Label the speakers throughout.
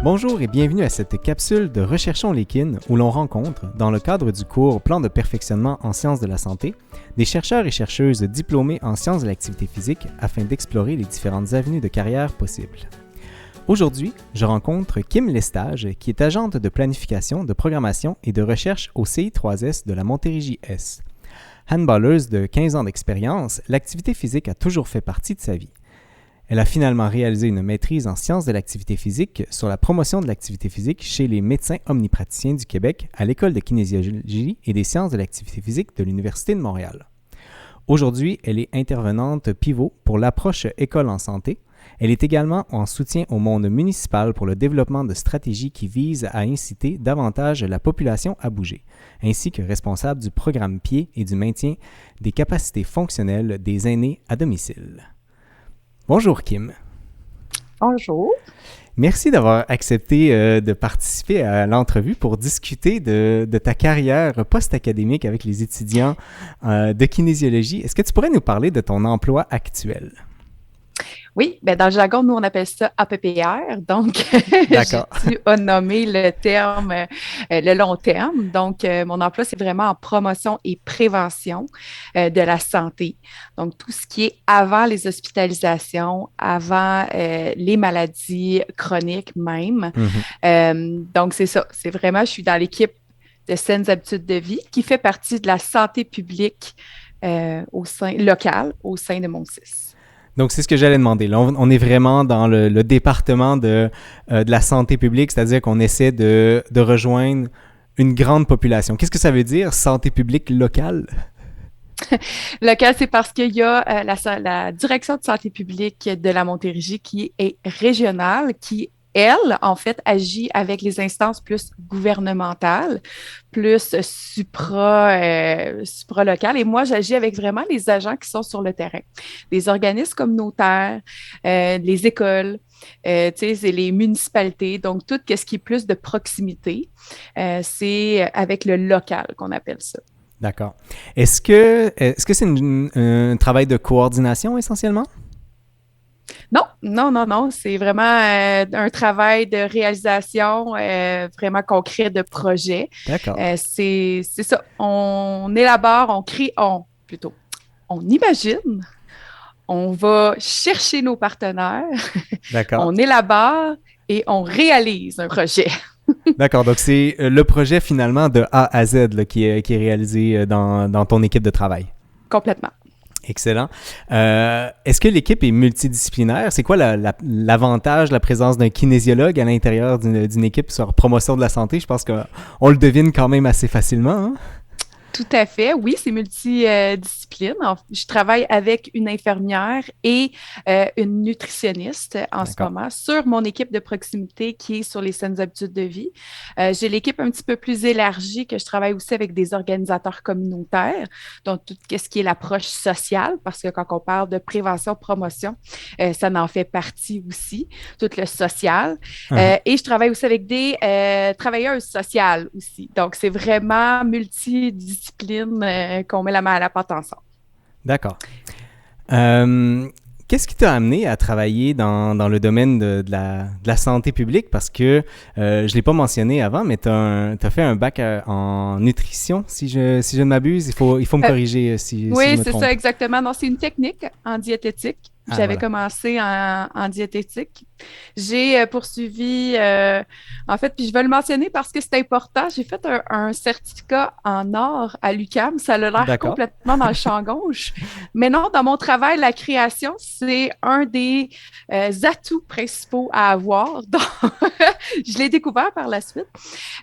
Speaker 1: Bonjour et bienvenue à cette capsule de Recherchons les kin où l'on rencontre, dans le cadre du cours Plan de perfectionnement en sciences de la santé, des chercheurs et chercheuses diplômés en sciences de l'activité physique afin d'explorer les différentes avenues de carrière possibles. Aujourd'hui, je rencontre Kim Lestage, qui est agente de planification, de programmation et de recherche au CI3S de la Montérégie-S. Handballeuse de 15 ans d'expérience, l'activité physique a toujours fait partie de sa vie. Elle a finalement réalisé une maîtrise en sciences de l'activité physique sur la promotion de l'activité physique chez les médecins omnipraticiens du Québec à l'École de kinésiologie et des sciences de l'activité physique de l'Université de Montréal. Aujourd'hui, elle est intervenante pivot pour l'approche École en santé. Elle est également en soutien au monde municipal pour le développement de stratégies qui visent à inciter davantage la population à bouger, ainsi que responsable du programme PIED et du maintien des capacités fonctionnelles des aînés à domicile. Bonjour Kim.
Speaker 2: Bonjour.
Speaker 1: Merci d'avoir accepté de participer à l'entrevue pour discuter de ta carrière post-académique avec les étudiants de kinésiologie. Est-ce que tu pourrais nous parler de ton emploi actuel?
Speaker 2: Oui, ben dans le jargon, nous, on appelle ça APPR. Donc,
Speaker 1: D'accord.
Speaker 2: j'ai dû nommer le terme le long terme. Donc, mon emploi, c'est vraiment en promotion et prévention de la santé. Donc, tout ce qui est avant les hospitalisations, avant les maladies chroniques même. Donc, c'est ça. C'est vraiment, je suis dans l'équipe de saines habitudes de vie qui fait partie de la santé publique locale au sein de Mon-6.
Speaker 1: Donc, c'est ce que j'allais demander. Là, on est vraiment dans le département de la santé publique, c'est-à-dire qu'on essaie de rejoindre une grande population. Qu'est-ce que ça veut dire, santé publique locale?
Speaker 2: Local, c'est parce qu'il y a la direction de santé publique de la Montérégie qui est régionale, qui elle, en fait, agit avec les instances plus gouvernementales, plus supra-locales. Et moi, j'agis avec vraiment les agents qui sont sur le terrain. Les organismes communautaires, les écoles, c'est les municipalités. Donc, tout ce qui est plus de proximité, c'est avec le local qu'on appelle ça.
Speaker 1: D'accord. Est-ce que c'est un travail de coordination essentiellement?
Speaker 2: Non. C'est vraiment un travail de réalisation vraiment concret de projet.
Speaker 1: D'accord.
Speaker 2: C'est ça. On élabore, on imagine, on va chercher nos partenaires,
Speaker 1: D'accord.
Speaker 2: on élabore et on réalise un projet.
Speaker 1: D'accord, donc c'est le projet finalement de A à Z là, qui est réalisé dans ton équipe de travail.
Speaker 2: Complètement.
Speaker 1: Excellent. Est-ce que l'équipe est multidisciplinaire? C'est quoi l'avantage de la présence d'un kinésiologue à l'intérieur d'une équipe sur promotion de la santé? Je pense qu'on le devine quand même assez facilement, hein?
Speaker 2: Tout à fait. Oui, c'est multidiscipline. Je travaille avec une infirmière et une nutritionniste en ce moment sur mon équipe de proximité qui est sur les saines habitudes de vie. J'ai l'équipe un petit peu plus élargie que je travaille aussi avec des organisateurs communautaires, donc tout ce qui est l'approche sociale, parce que quand on parle de prévention, promotion, ça en fait partie aussi, tout le social. Et je travaille aussi avec des travailleuses sociales aussi. Donc, c'est vraiment multidisciplinaire qu'on met la main à la pâte ensemble.
Speaker 1: D'accord. Qu'est-ce qui t'a amené à travailler dans le domaine de la santé publique? Parce que je ne l'ai pas mentionné avant, mais tu as fait un bac en nutrition, si je ne m'abuse. Il faut me corriger si je me trompe.
Speaker 2: Oui, c'est ça, exactement. Non, c'est une technique en diététique. J'avais commencé en diététique. J'ai poursuivi, en fait, puis je vais le mentionner parce que c'est important. J'ai fait un certificat en or à l'UQAM. Ça a l'air complètement dans le champ gauche. Mais non, dans mon travail, la création, c'est un des atouts principaux à avoir. Donc, je l'ai découvert par la suite.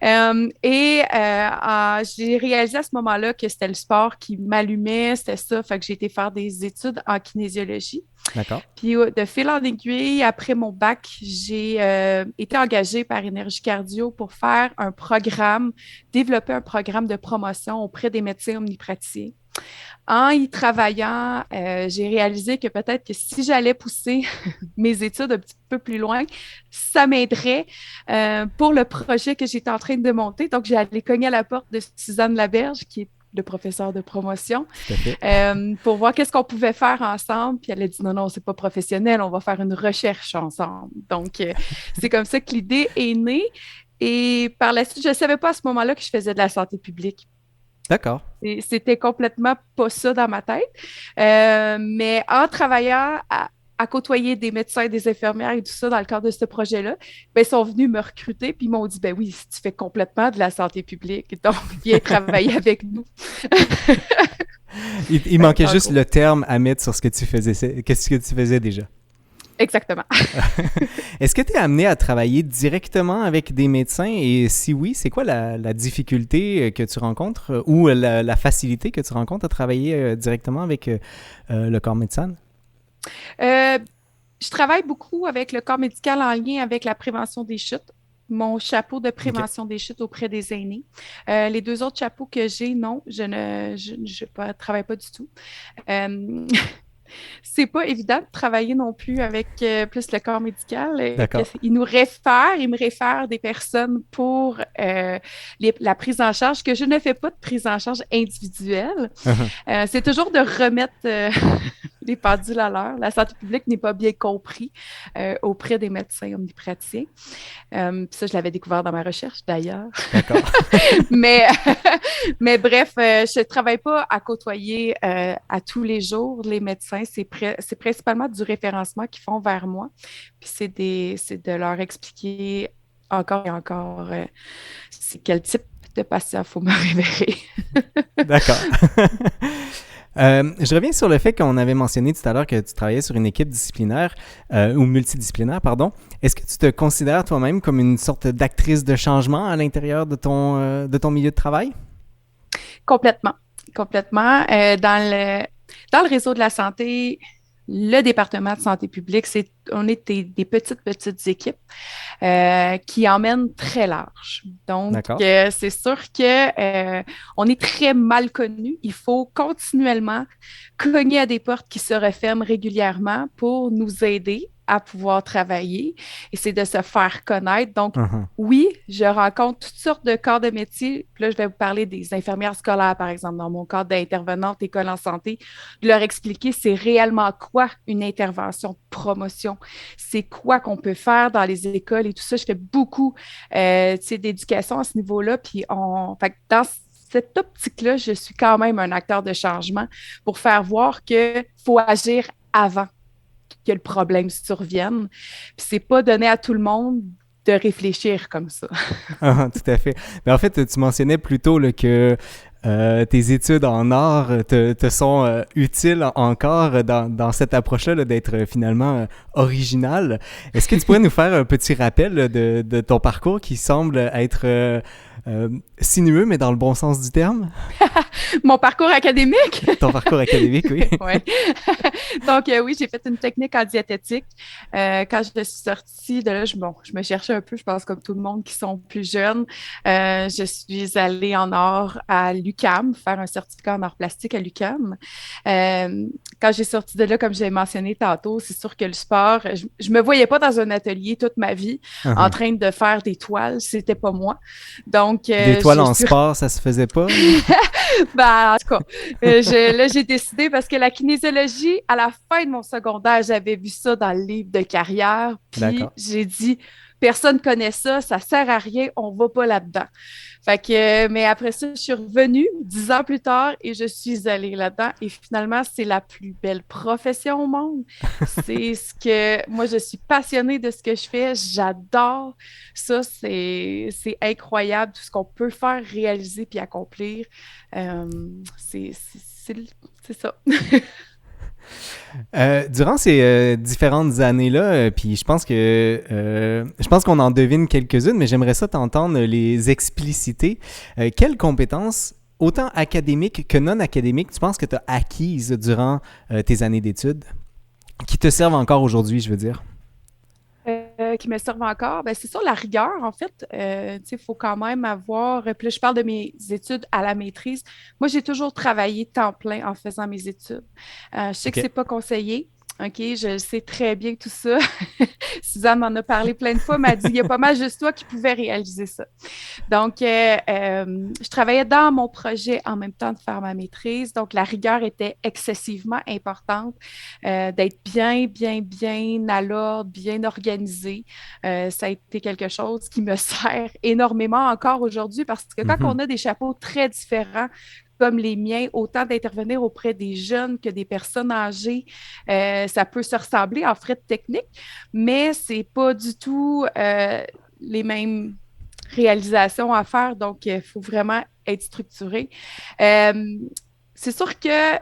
Speaker 2: J'ai réalisé à ce moment-là que c'était le sport qui m'allumait, c'était ça. Fait que j'ai été faire des études en kinésiologie.
Speaker 1: D'accord.
Speaker 2: Puis de fil en aiguille, après mon bac, j'ai été engagée par Énergie Cardio pour faire développer un programme de promotion auprès des médecins omnipraticiens. En y travaillant, j'ai réalisé que peut-être que si j'allais pousser mes études un petit peu plus loin, ça m'aiderait pour le projet que j'étais en train de monter. Donc, j'ai allé cogner à la porte de Suzanne Laberge, qui est de professeur de promotion,
Speaker 1: Tout à fait.
Speaker 2: pour voir qu'est-ce qu'on pouvait faire ensemble. Puis elle a dit non, non, c'est pas professionnel, on va faire une recherche ensemble. Donc, c'est comme ça que l'idée est née. Et par la suite, je ne savais pas à ce moment-là que je faisais de la santé publique.
Speaker 1: D'accord.
Speaker 2: C'était complètement pas ça dans ma tête. Mais en travaillant à côtoyer des médecins, des infirmières et tout ça dans le cadre de ce projet-là, ben, ils sont venus me recruter puis ils m'ont dit, ben oui, tu fais complètement de la santé publique, donc viens travailler avec nous.
Speaker 1: Il manquait
Speaker 2: En
Speaker 1: juste
Speaker 2: gros.
Speaker 1: le terme à mettre sur ce que tu faisais, qu'est-ce que tu faisais déjà.
Speaker 2: Exactement.
Speaker 1: Est-ce que tu es amené à travailler directement avec des médecins et si oui, c'est quoi la difficulté que tu rencontres ou la facilité que tu rencontres à travailler directement avec le corps médical?
Speaker 2: Euh, je travaille beaucoup avec le corps médical en lien avec la prévention des chutes. Mon chapeau de
Speaker 1: OK.
Speaker 2: prévention des chutes auprès des aînés. Les deux autres chapeaux que j'ai, non, je travaille pas du tout. Euh, c'est pas évident de travailler non plus avec plus le corps médical.
Speaker 1: D'accord.
Speaker 2: Il me réfère des personnes pour la prise en charge, que je ne fais pas de prise en charge individuelle. C'est toujours de remettre les pendules à l'heure. La santé publique n'est pas bien compris auprès des médecins omnipraticiens. Ça, je l'avais découvert dans ma recherche d'ailleurs.
Speaker 1: D'accord.
Speaker 2: mais, mais bref, je ne travaille pas à côtoyer à tous les jours les médecins. C'est principalement du référencement qu'ils font vers moi. Puis c'est de leur expliquer encore et encore c'est quel type de patient il faut me référer.
Speaker 1: D'accord. Je reviens sur le fait qu'on avait mentionné tout à l'heure que tu travaillais sur une équipe disciplinaire ou multidisciplinaire, pardon. Est-ce que tu te considères toi-même comme une sorte d'actrice de changement à l'intérieur de ton milieu de travail?
Speaker 2: Complètement. Complètement. Dans le réseau de la santé, le département de santé publique, on est des petites équipes qui emmènent très large. Donc,
Speaker 1: D'accord.
Speaker 2: c'est sûr que on est très mal connu. Il faut continuellement cogner à des portes qui se referment régulièrement pour nous aider à pouvoir travailler et c'est de se faire connaître. Donc,
Speaker 1: Uh-huh.
Speaker 2: oui, je rencontre toutes sortes de corps de métier. Puis là, je vais vous parler des infirmières scolaires, par exemple, dans mon cadre d'intervenante école en santé, de leur expliquer c'est réellement quoi une intervention de promotion, c'est quoi qu'on peut faire dans les écoles et tout ça. Je fais beaucoup d'éducation à ce niveau-là. Puis fait que dans cette optique-là, je suis quand même un acteur de changement pour faire voir qu'il faut agir avant que le problème survienne. Puis c'est pas donné à tout le monde de réfléchir comme ça.
Speaker 1: Ah, tout à fait. Mais en fait, tu mentionnais plutôt là, que tes études en art te sont utiles encore dans cette approche-là là, d'être finalement original. Est-ce que tu pourrais nous faire un petit rappel là, de ton parcours qui semble être sinueux, mais dans le bon sens du terme?
Speaker 2: Mon parcours académique?
Speaker 1: Ton parcours académique, oui.
Speaker 2: Ouais. Donc, oui, j'ai fait une technique en diététique. Quand je suis sortie de là, je me cherchais un peu, je pense, comme tout le monde qui sont plus jeunes. Je suis allée en art à l'UQAM, faire un certificat en art plastique à l'UQAM. Quand j'ai sorti de là, comme j'ai mentionné tantôt, c'est sûr que le sport, je me voyais pas dans un atelier toute ma vie en
Speaker 1: Uh-huh.
Speaker 2: train de faire des toiles, c'était pas moi. Donc,
Speaker 1: Des toiles
Speaker 2: je
Speaker 1: en
Speaker 2: suis
Speaker 1: sport, ça se faisait pas?
Speaker 2: ben, en tout cas, là, j'ai décidé parce que la kinésiologie, à la fin de mon secondaire, j'avais vu ça dans le livre de carrière. Puis
Speaker 1: D'accord.
Speaker 2: j'ai dit, personne ne connaît ça, ça sert à rien, on va pas là-dedans. Fait que, mais après ça, je suis revenue 10 ans plus tard et je suis allée là-dedans. Et finalement, c'est la plus belle profession au monde. C'est ce que moi, je suis passionnée de ce que je fais. J'adore ça. C'est incroyable tout ce qu'on peut faire, réaliser puis accomplir. Euh, c'est c'est- c'est ça.
Speaker 1: Durant ces différentes années-là, puis je pense qu'on en devine quelques-unes, mais j'aimerais ça t'entendre les expliciter. Quelles compétences, autant académiques que non académiques, tu penses que tu as acquises durant tes années d'études, qui te servent encore aujourd'hui, je veux dire?
Speaker 2: Qui me servent encore, ben, c'est sûr, la rigueur, en fait. Tu sais, il faut quand même avoir. Puis là, je parle de mes études à la maîtrise. Moi, j'ai toujours travaillé temps plein en faisant mes études. Je sais que
Speaker 1: OK.
Speaker 2: c'est pas conseillé. OK, je sais très bien tout ça. Suzanne m'en a parlé plein de fois, m'a dit, il y a pas mal juste toi qui pouvais réaliser ça. Donc, je travaillais dans mon projet en même temps de faire ma maîtrise. Donc, la rigueur était excessivement importante, d'être bien à l'ordre, bien organisé. Ça a été quelque chose qui me sert énormément encore aujourd'hui parce que quand on a des chapeaux très différents, comme les miens, autant d'intervenir auprès des jeunes que des personnes âgées. Ça peut se ressembler en frais de technique, mais c'est pas du tout les mêmes réalisations à faire. Donc, il faut vraiment être structuré. C'est sûr que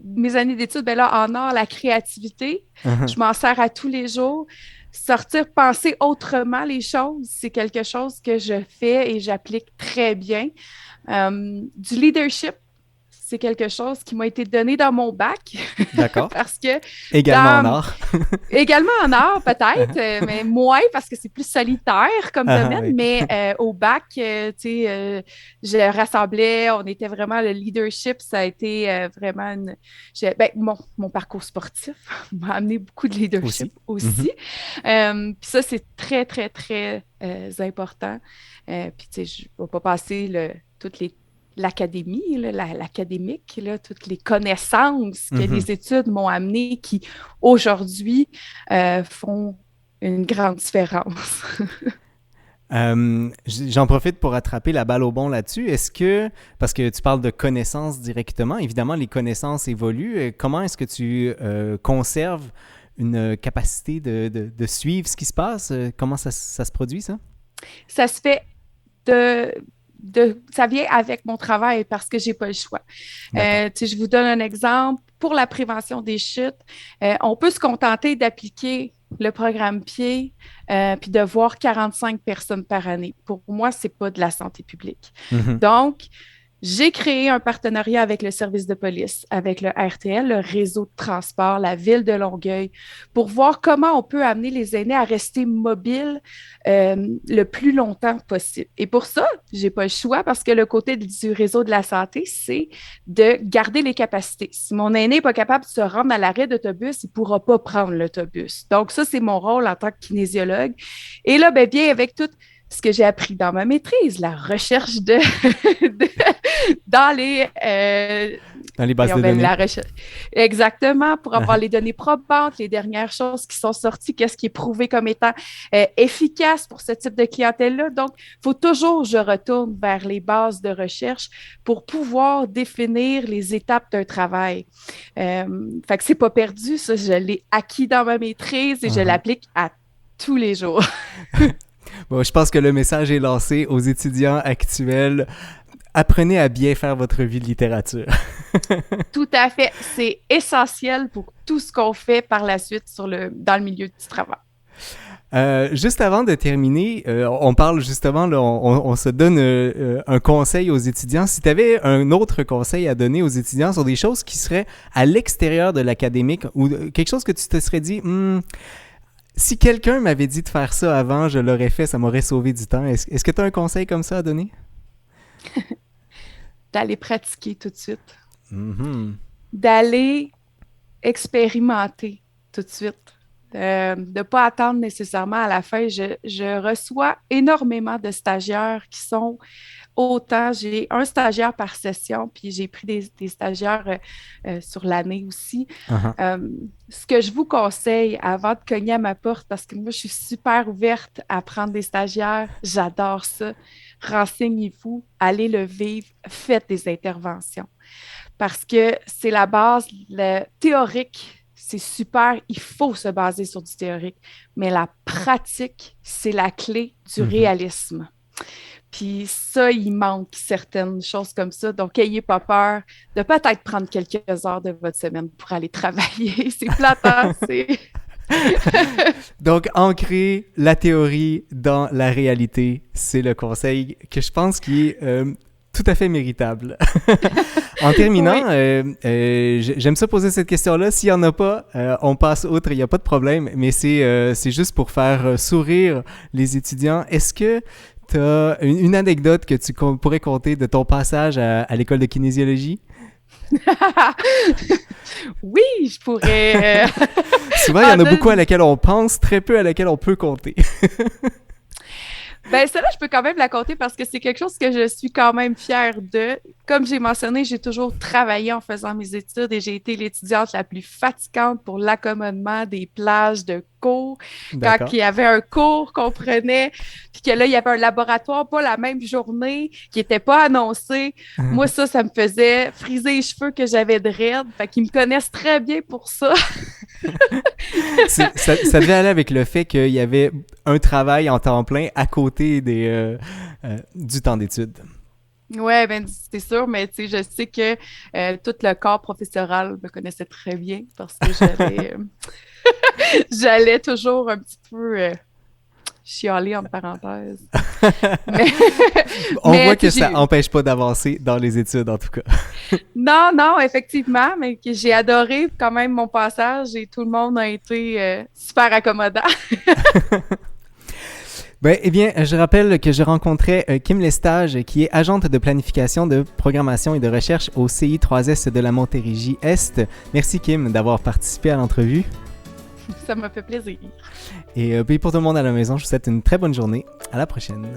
Speaker 2: mes années d'études, ben là, en art, la créativité, je m'en sers à tous les jours. Sortir, penser autrement les choses, c'est quelque chose que je fais et j'applique très bien. Du leadership, c'est quelque chose qui m'a été donné dans mon bac.
Speaker 1: D'accord.
Speaker 2: Parce que
Speaker 1: également en art.
Speaker 2: Également en art, peut-être, mais moins parce que c'est plus solitaire comme domaine.
Speaker 1: Oui.
Speaker 2: Mais au bac, tu sais, je rassemblais, on était vraiment le leadership. Ça a été vraiment mon parcours sportif m'a amené beaucoup de leadership aussi. Puis ça, c'est très, très, très important. Puis, tu sais, je ne vais pas passer l'académie, l'académique, toutes les connaissances que les études m'ont amenées qui, aujourd'hui, font une grande différence.
Speaker 1: J'en profite pour attraper la balle au bon là-dessus. Parce que tu parles de connaissances directement, évidemment, les connaissances évoluent. Comment est-ce que tu conserves une capacité de suivre ce qui se passe? Comment ça se produit, ça?
Speaker 2: Ça se fait ça vient avec mon travail parce que j'ai pas le choix. Je vous donne un exemple. Pour la prévention des chutes, on peut se contenter d'appliquer le programme PIED puis de voir 45 personnes par année. Pour moi, c'est pas de la santé publique. Donc, j'ai créé un partenariat avec le service de police, avec le RTL, le réseau de transport, la ville de Longueuil, pour voir comment on peut amener les aînés à rester mobiles le plus longtemps possible. Et pour ça, je n'ai pas le choix parce que le côté du réseau de la santé, c'est de garder les capacités. Si mon aîné n'est pas capable de se rendre à l'arrêt d'autobus, il ne pourra pas prendre l'autobus. Donc ça, c'est mon rôle en tant que kinésiologue. Et là, bien avec tout ce que j'ai appris dans ma maîtrise, la recherche dans les
Speaker 1: bases de données.
Speaker 2: Exactement, pour avoir les données probantes, les dernières choses qui sont sorties, qu'est-ce qui est prouvé comme étant efficace pour ce type de clientèle-là. Donc, il faut toujours que je retourne vers les bases de recherche pour pouvoir définir les étapes d'un travail. Fait que c'est pas perdu, ça, je l'ai acquis dans ma maîtrise et je l'applique à tous les jours.
Speaker 1: Bon, je pense que le message est lancé aux étudiants actuels. Apprenez à bien faire votre vie de littérature.
Speaker 2: Tout à fait. C'est essentiel pour tout ce qu'on fait par la suite dans le milieu du travail.
Speaker 1: Juste avant de terminer, on parle justement, là, on se donne un conseil aux étudiants. Si tu avais un autre conseil à donner aux étudiants sur des choses qui seraient à l'extérieur de l'académique ou quelque chose que tu te serais dit... si quelqu'un m'avait dit de faire ça avant, je l'aurais fait, ça m'aurait sauvé du temps. Est-ce que tu as un conseil comme ça à donner?
Speaker 2: D'aller pratiquer tout de suite. D'aller expérimenter tout de suite. De ne pas attendre nécessairement à la fin. Je reçois énormément de stagiaires qui sont autant, j'ai un stagiaire par session, puis j'ai pris des stagiaires sur l'année aussi. Ce que je vous conseille avant de cogner à ma porte, parce que moi, je suis super ouverte à prendre des stagiaires, j'adore ça. Renseignez-vous, allez le vivre, faites des interventions. Parce que c'est la base, le théorique, c'est super, il faut se baser sur du théorique, mais la pratique, c'est la clé du réalisme. Puis ça, il manque certaines choses comme ça. Donc, n'ayez pas peur de peut-être prendre quelques heures de votre semaine pour aller travailler. C'est platant, c'est...
Speaker 1: Donc, ancrer la théorie dans la réalité, c'est le conseil que je pense qui est tout à fait méritable. En terminant, j'aime ça poser cette question-là. S'il n'y en a pas, on passe outre, il n'y a pas de problème, mais c'est juste pour faire sourire les étudiants. Est-ce que tu as une anecdote que tu pourrais conter de ton passage à l'école de kinésiologie?
Speaker 2: Oui, je pourrais.
Speaker 1: Souvent, il y en a beaucoup à laquelle on pense, très peu à laquelle on peut compter.
Speaker 2: Ben, celle-là, je peux quand même la compter parce que c'est quelque chose que je suis quand même fière de. Comme j'ai mentionné, j'ai toujours travaillé en faisant mes études et j'ai été l'étudiante la plus fatigante pour l'accommodement des plages de cours. Quand
Speaker 1: D'accord.
Speaker 2: il y avait un cours qu'on prenait, puis que là, il y avait un laboratoire pas la même journée, qui n'était pas annoncé. Moi, ça me faisait friser les cheveux que j'avais de raide. Fait qu'ils me connaissent très bien pour ça.
Speaker 1: Ça devait aller avec le fait qu'il y avait un travail en temps plein à côté du temps d'études.
Speaker 2: Ouais, ben c'est sûr, mais tu sais, je sais que tout le corps professoral me connaissait très bien parce que j'allais toujours un petit peu chialer entre parenthèses. Mais,
Speaker 1: On voit que
Speaker 2: tu sais,
Speaker 1: ça n'empêche pas d'avancer dans les études, en tout cas.
Speaker 2: non, effectivement, mais que j'ai adoré quand même mon passage et tout le monde a été super accommodant.
Speaker 1: Ben, eh bien, je rappelle que je rencontrais Kim Lestage, qui est agente de planification de programmation et de recherche au CI3S de la Montérégie-Est. Merci, Kim, d'avoir participé à l'entrevue.
Speaker 2: Ça m'a fait plaisir.
Speaker 1: Et pour tout le monde à la maison, je vous souhaite une très bonne journée. À la prochaine.